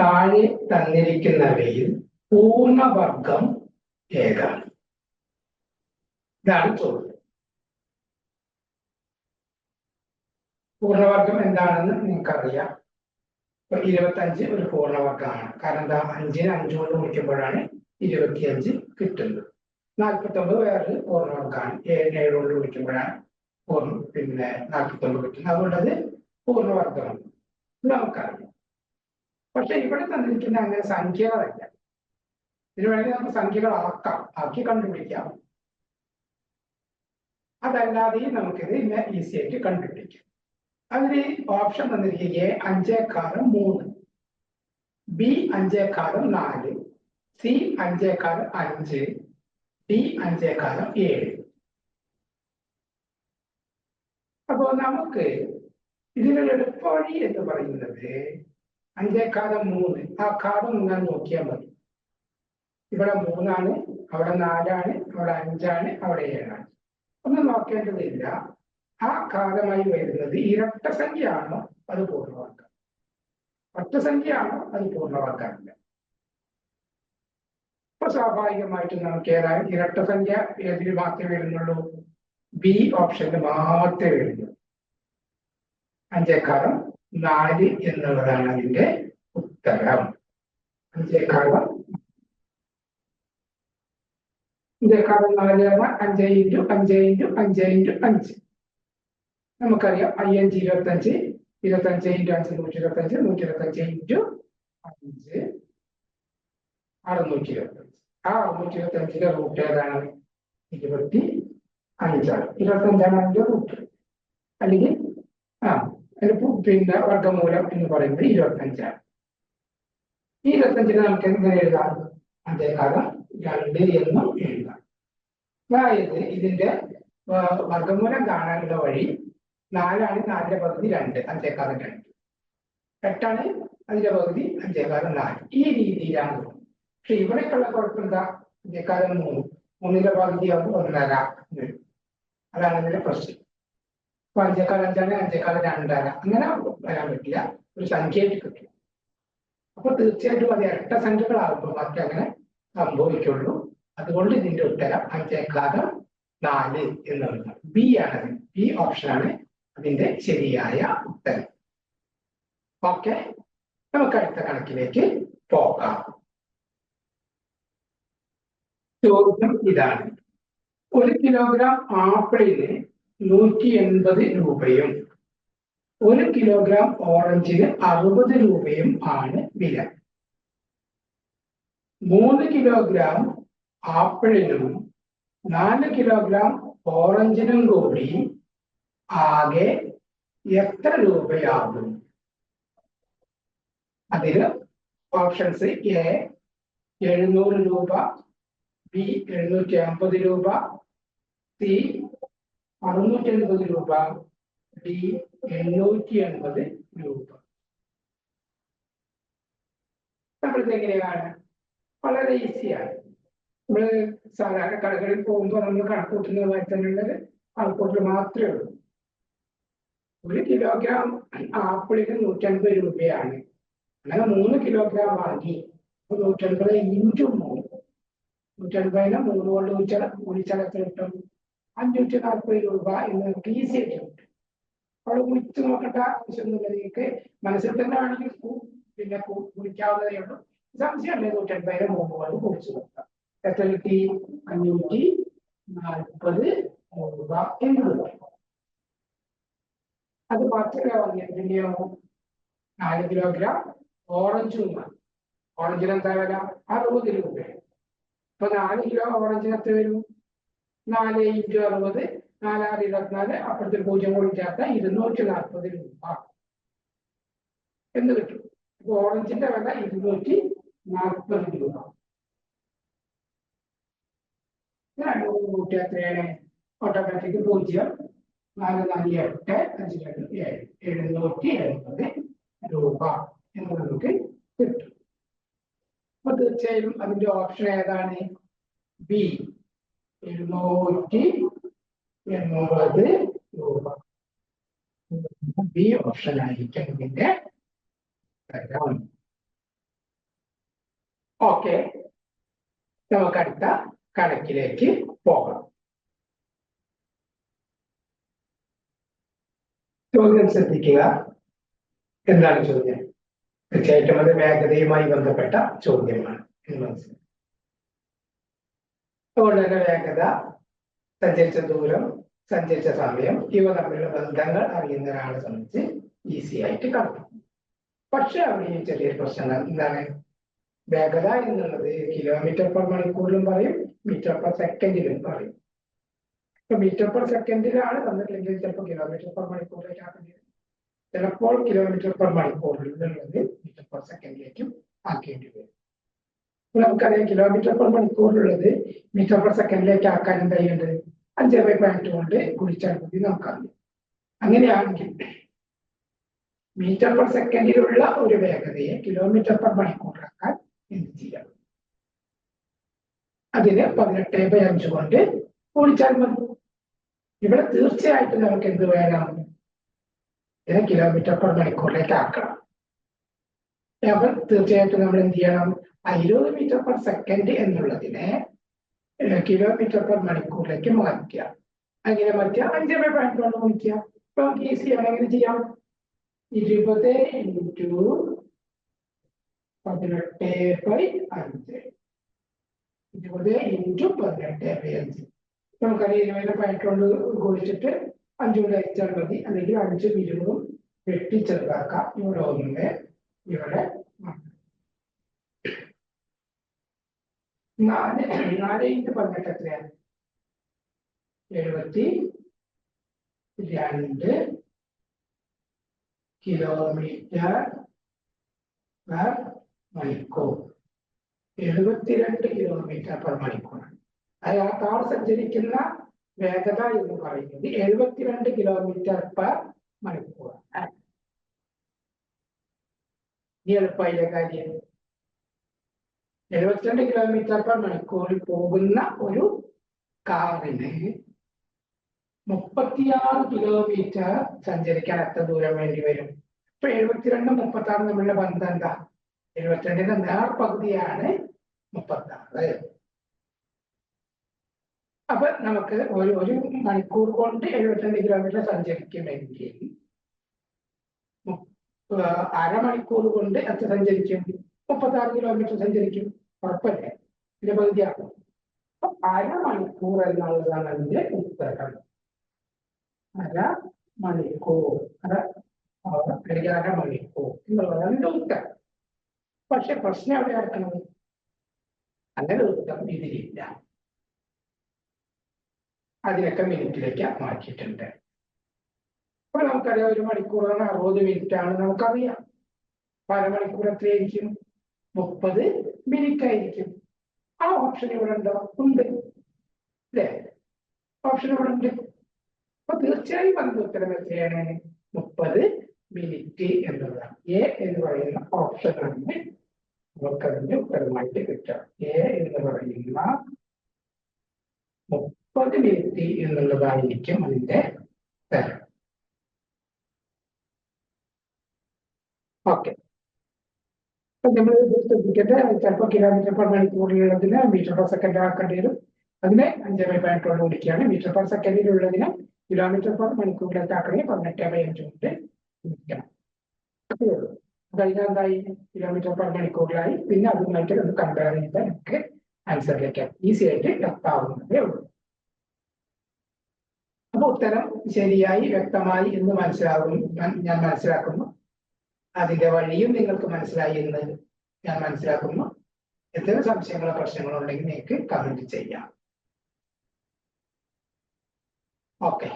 താഴെ തന്നിരിക്കുന്നവയിൽ പൂർണ്ണവർഗം ഏതാണ്? ഇതാണ് ചോദ്യം. പൂർണ്ണവർഗം എന്താണെന്ന് നിങ്ങൾക്കറിയാം. 25 ഒരു പൂർണ്ണവർഗമാണ്. കാരണം എന്താ, 5നെ 5 കൊണ്ട് ഗുണിക്കുമ്പോഴാണ് 25 കിട്ടുന്നത്. 49 വേറൊരു പൂർണ്ണവർഗമാണ്. 7 കൊണ്ട് ഗുണിക്കുമ്പോഴാണ് 49 കിട്ടുന്നത്. അതുകൊണ്ട് അത് പൂർണ്ണവർഗമാണ് നമുക്കറിയാം. പക്ഷെ ഇവിടെ തന്നിരിക്കുന്ന അങ്ങനെ സംഖ്യകളല്ല. ഇതിന് വേണ്ടി നമുക്ക് സംഖ്യകൾ ആക്കി കണ്ടുപിടിക്കാം. അതല്ലാതെ നമുക്കിത് ഈസി ആയിട്ട് കണ്ടുപിടിക്കാം. അതിന് option തന്നിരിക്കുക A 5/3, B 5/4, C 5/5, D 5/7. അപ്പോ നമുക്ക് ഇതിനൊരു എളുപ്പവഴി എന്ന് പറയുന്നത് 5/3. ആ കാലം നിങ്ങൾ നോക്കിയാൽ മതി. ഇവിടെ 3 അവിടെ 4 അവിടെ 5 അവിടെ 7. ഒന്നും നോക്കേണ്ടതില്ല. ആ കാലമായി വരുന്നത് ഇരട്ടസംഖ്യയാണോ അത് പൂർണ്ണവർഗം, ഒറ്റസംഖ്യയാണോ അത് പൂർണ്ണവർഗമല്ല. അപ്പൊ സ്വാഭാവികമായിട്ടും നമുക്ക് ഏതായാലും ഇരട്ടസംഖ്യ ഏതിൽ മാത്രമേ വരുന്നുള്ളൂ? ബി ഓപ്ഷനിൽ മാത്രമേ വരുന്നുള്ളൂ. 5/4 എന്നുള്ളതാണ് അതിന്റെ ഉത്തരം. 5/4 4 5 × 5 × 5 × 5. നമുക്കറിയാം 5 25, 25 × 5 125, 125 × 5 625. ആ 625ന്റെ റൂട്ട് ഏതാണ്? 25. 25ആണ് അതിന്റെ റൂട്ട്. അല്ലെങ്കിൽ പിന്നെ വർഗമൂലം എന്ന് പറയുന്നത് 25ആണ്. ഈ 25നെ നമുക്ക് എങ്ങനെ എഴുതാം? 5/2 എന്നും എഴുതാം. അതായത് ഇതിന്റെ വർഗമൂലം കാണാനുള്ള വഴി 4 ആണ്. 4ന്റെ പകുതി 2, 5/2 2. 8 ആണ് അതിന്റെ പകുതി 5/4 4. ഈ രീതിയിലാണ്. പക്ഷെ ഇവിടേക്കുള്ള കുഴപ്പം എന്താ? 5/4 3, 3ന്റെ പകുതി ആകുമ്പോൾ 1.5 അതാണ് അതിന്റെ പ്രശ്നം. അപ്പൊ 5/4 5 ആണ്, 5/4 2.5 അങ്ങനെ വരാൻ പറ്റില്ല. ഒരു സംഖ്യയായിട്ട് കിട്ടും. അപ്പൊ തീർച്ചയായിട്ടും അത് ഇരട്ട സംഖ്യകളാകുമ്പോൾ മാത്രമേ അങ്ങനെ സംഭവിക്കുള്ളൂ. അതുകൊണ്ട് ഇതിന്റെ ഉത്തരം 5/4 എന്നുള്ളത് ബി ആണ്. ബി ഓപ്ഷനാണ് അതിന്റെ ശരിയായ ഉത്തരം. ഓക്കെ, നമുക്ക് അടുത്ത കണക്കിലേക്ക് പോകാം. ചോദ്യം ഇതാണ്: 1 കിലോഗ്രാം ആപ്പിളിന് 180 രൂപയും 1 കിലോഗ്രാം ഓറഞ്ചിന് 60 രൂപയും ആണ് വില. 3 കിലോഗ്രാം ആപ്പിളിനും 4 കിലോഗ്രാം ഓറഞ്ചിനും കൂടി ആകെ എത്ര രൂപയാകും? അതിന് ഓപ്ഷൻസ്: എ 700 രൂപ, ബി 750 രൂപ, സി 680 രൂപ, ഡി 880 രൂപ. നമ്മളിത് എങ്ങനെയാണ്? വളരെ ഈസിയാണ്. നമ്മള് സാധാരണ കടകളിൽ പോകുമ്പോൾ നമ്മൾ കണക്കൂട്ടുന്നതുമായി തന്നെയുള്ളത് കണക്കൂട്ടൽ മാത്രമേ ഉള്ളൂ. 1 കിലോഗ്രാം ആപ്പിളിന് 150 രൂപയാണ്. അങ്ങനെ 3 കിലോഗ്രാം വാങ്ങി 150 × 3, 150നെ 3 കൊണ്ട് ഗുണിച്ചാൽ കിട്ടും 540 രൂപ എന്ന് നമുക്ക് ഈസി ആയിട്ട് കിട്ടും. അവിടെ ഗുണിച്ച് നോക്കേണ്ട ആവശ്യമൊന്നുമില്ല. നിങ്ങൾക്ക് മനസ്സിൽ തന്നെ ആണെങ്കിൽ പിന്നെ ഗുണിക്കാവുന്നതേ ഉള്ളൂ. സംശയം 150നെ 3 കൊണ്ട് ഗുണിച്ച് നോക്കാം. എത്ര കിട്ടി? 540 രൂപ എന്ന് കിട്ടും. അത് മാത്രമേ വാങ്ങിയതിൻ്റെയോ 4 കിലോഗ്രാം ഓറഞ്ചും വാങ്ങി. ഓറഞ്ചിന് എന്താ വില? 60 രൂപ. അപ്പൊ 4 കിലോ ഓറഞ്ചിന് എത്ര വരും? 4 × 60, 4 6 24, അപ്പുറത്തെ 0 കൂടി ചേർത്ത 240 രൂപ എന്ന് കിട്ടും. അപ്പൊ ഓറഞ്ചിന്റെ വില 240 രൂപ. കൂട്ടി എത്രയാണ്? ഓട്ടോമാറ്റിക് 0, 4 4 8, 5 2 7, 770 രൂപ എന്ന് നമുക്ക് കിട്ടും. അപ്പൊ തീർച്ചയായും അതിന്റെ ഓപ്ഷൻ ഏതാണ്? ബി 780 രൂപ. ബി ഓപ്ഷൻ ആയിരിക്കും ഇതിന്റെ ഉത്തരം. ഓക്കെ, നമുക്ക് അടുത്ത കണക്കിലേക്ക് പോകാം. ചോദ്യം ശ്രദ്ധിക്കുക. എന്താണ് ചോദ്യം? തീർച്ചയായിട്ടും അത് വേഗതയുമായി ബന്ധപ്പെട്ട ചോദ്യമാണ് എന്ന് മനസ്സിലാക്കുക. അതുകൊണ്ട് തന്നെ വേഗത, സഞ്ചരിച്ച ദൂരം, സഞ്ചരിച്ച സമയം, ഇവ തമ്മിലുള്ള ബന്ധങ്ങൾ അറിയുന്ന ഒരാളെ സംബന്ധിച്ച് ഈസി ആയിട്ട് കാണും. പക്ഷെ അവിടെ ഈ ചെറിയൊരു പ്രശ്നം എന്താണ്? വേഗത എന്നുള്ളത് കിലോമീറ്റർ പെർ മണിക്കൂറിലും പറയും, മീറ്റർ പെർ സെക്കൻഡിലും പറയും. ഇപ്പൊ മീറ്റർ പെർ സെക്കൻഡിലാണ് തന്നിട്ടില്ലെങ്കിൽ ചിലപ്പോൾ കിലോമീറ്റർ പെർ മണിക്കൂറിലേക്ക് ആക്കേണ്ടി വരും. ചിലപ്പോൾ കിലോമീറ്റർ പെർ മണിക്കൂറിൽ നിന്നുള്ളത് മീറ്റർ പെർ സെക്കൻഡിലേക്കും ആക്കേണ്ടി വരും. നമുക്കറിയാം കിലോമീറ്റർ പെർ മണിക്കൂറിലുള്ളത് മീറ്റർ പെർ സെക്കൻഡിലേക്ക് ആക്കാൻ എന്താ ചെയ്യേണ്ടത്? 5/8 കൊണ്ട് ഗുണിച്ചാൽ മതി നമുക്കറിയാം. അങ്ങനെയാണെങ്കിൽ മീറ്റർ പെർ സെക്കൻഡിലുള്ള ഒരു വേഗതയെ കിലോമീറ്റർ പെർ മണിക്കൂറാക്കാൻ എന്ത് ചെയ്യാം? അതിന് 18/5 കൊണ്ട് ഗുണിച്ചാൽ മതി. ഇവിടെ തീർച്ചയായിട്ടും നമുക്ക് എന്ത് വേണം? ഇതിനെ കിലോമീറ്റർ പെർ മണിക്കൂറിലേക്ക് ആക്കണം. അപ്പൊ തീർച്ചയായിട്ടും നമ്മൾ എന്ത് ചെയ്യണം? 20 മീറ്റർ പെർ സെക്കൻഡ് എന്നുള്ളതിനെ കിലോമീറ്റർ പെർ മണിക്കൂറിലേക്ക് മാറ്റുക. അങ്ങനെ മാറ്റുക 5/8 കൊണ്ട് ഗുണിക്കുക. ഇപ്പൊ നമുക്ക് ഈസിയാണ്. എങ്ങനെ ചെയ്യാം? 20 × 18/5 20 × 18/5 നമുക്കറിയാം. 20/8 കൊണ്ട് ഗുണിച്ചിട്ട് 5 കൊണ്ട് ഹരിച്ചാൽ മതി. അല്ലെങ്കിൽ 5 × 20 വെട്ടി ചെറുതാക്കാം. ഇവിടെ 1 ഇവിടെ 4 × 18 എത്രയാണ്? 72 കിലോമീറ്റർ പെർ മണിക്കൂർ. 72 കിലോമീറ്റർ പെർ മണിക്കൂർ. അത് ആ കാർ സഞ്ചരിക്കുന്ന വേഗത എന്ന് പറയുന്നത് 72 കിലോമീറ്റർ പെർ മണിക്കൂർ. ഈ എളുപ്പമായ കാര്യം 72 കിലോമീറ്റർ പെർ മണിക്കൂറിൽ പോകുന്ന ഒരു കാറിന് 36 കിലോമീറ്റർ സഞ്ചരിക്കാൻ എത്ര ദൂരം വേണ്ടി വരും? ഇപ്പൊ 72 36 തമ്മിലുള്ള ബന്ധം എന്താ? 72ന്റെ നേർപകുതിയാണ് 36. അപ്പൊ നമുക്ക് ഒരു മണിക്കൂർ കൊണ്ട് 72 കിലോമീറ്റർ സഞ്ചരിക്കുമെങ്കിൽ അരമണിക്കൂർ കൊണ്ട് എത്ര സഞ്ചരിക്കും? 36 കിലോമീറ്റർ സഞ്ചരിക്കും. ഉറപ്പല്ലേ? ഇതിന്റെ പകുതിയാക്കും. അപ്പൊ അരമണിക്കൂർ എന്നുള്ളതാണ് അതിന്റെ ഉത്തരം. അരമണിക്കൂർ എന്നുള്ളതാണ് അതിന്റെ ഉത്തരം. പക്ഷെ പ്രശ്നം എവിടെ ആക്കണത്? അങ്ങനെ ഉത്തരം ഇതിലില്ല. അതിനൊക്കെ മിനിറ്റിലേക്ക് മാറ്റിയിട്ടുണ്ട്. അപ്പൊ നമുക്കറിയാം 1 മണിക്കൂറാണ് 60 മിനിറ്റ് ആണ് നമുക്കറിയാം. അരമണിക്കൂർ എത്രയായിരിക്കും? 30 മിനിറ്റ് ആയിരിക്കും. ആ ഓപ്ഷൻ ഇവിടെ ഉണ്ടോ? ഉണ്ട് അല്ലേ? ഓപ്ഷൻ ഇവിടെ ഉണ്ട്. അപ്പൊ തീർച്ചയായും അതിന്റെ ഉത്തരം എത്രയാണ്? 30 മിനിറ്റ് എന്നുള്ളതാണ്. എ എന്ന് പറയുന്ന ഓപ്ഷനാണ് നമുക്കതിന്റെ ഉത്തരമായിട്ട് കിട്ടുക. എ എന്ന് പറയുന്ന 30 മിനിറ്റ് എന്നുള്ളതായിരിക്കും അതിന്റെ ഉത്തരം. ഓക്കെ, അപ്പൊ നമ്മൾ ശ്രദ്ധിക്കട്ടെ. ചിലപ്പോൾ കിലോമീറ്റർ പെർ മണിക്കൂറിലുള്ളതിന് മീറ്റർ പെർ സെക്കൻഡ് ആക്കേണ്ടി വരും. അതിനെ 5/8 കൊണ്ട് ഗുണിക്കുകയാണ്. മീറ്റർ പെർ സെക്കൻഡിലുള്ളതിന് കിലോമീറ്റർ പെർ മണിക്കൂറിലേക്ക് ആക്കണമെങ്കിൽ 18/5 കൊണ്ട് ഗുണിക്കണം. അത്രേ ഉള്ളൂ. കഴിഞ്ഞാൽ എന്തായി? കിലോമീറ്റർ പെർ മണിക്കൂറിലായി. പിന്നെ അതുമായിട്ട് ഒന്ന് കമ്പയർ ചെയ്താൽ നമുക്ക് ആൻസറിലേക്ക് ഈസി ആയിട്ട് എത്താവുന്നതേ ഉള്ളൂ. അപ്പൊ ഉത്തരം ശരിയായി വ്യക്തമായി എന്ന് ഞാൻ മനസ്സിലാക്കുന്നു. അതിന്റെ വഴിയും നിങ്ങൾക്ക് മനസ്സിലായി എന്ന് ഞാൻ മനസ്സിലാക്കുന്നു. എന്തെങ്കിലും സംശയങ്ങളോ പ്രശ്നങ്ങളോ ഉണ്ടെങ്കിൽ നിങ്ങൾക്ക് കമന്റ് ചെയ്യാം. ഓക്കെ.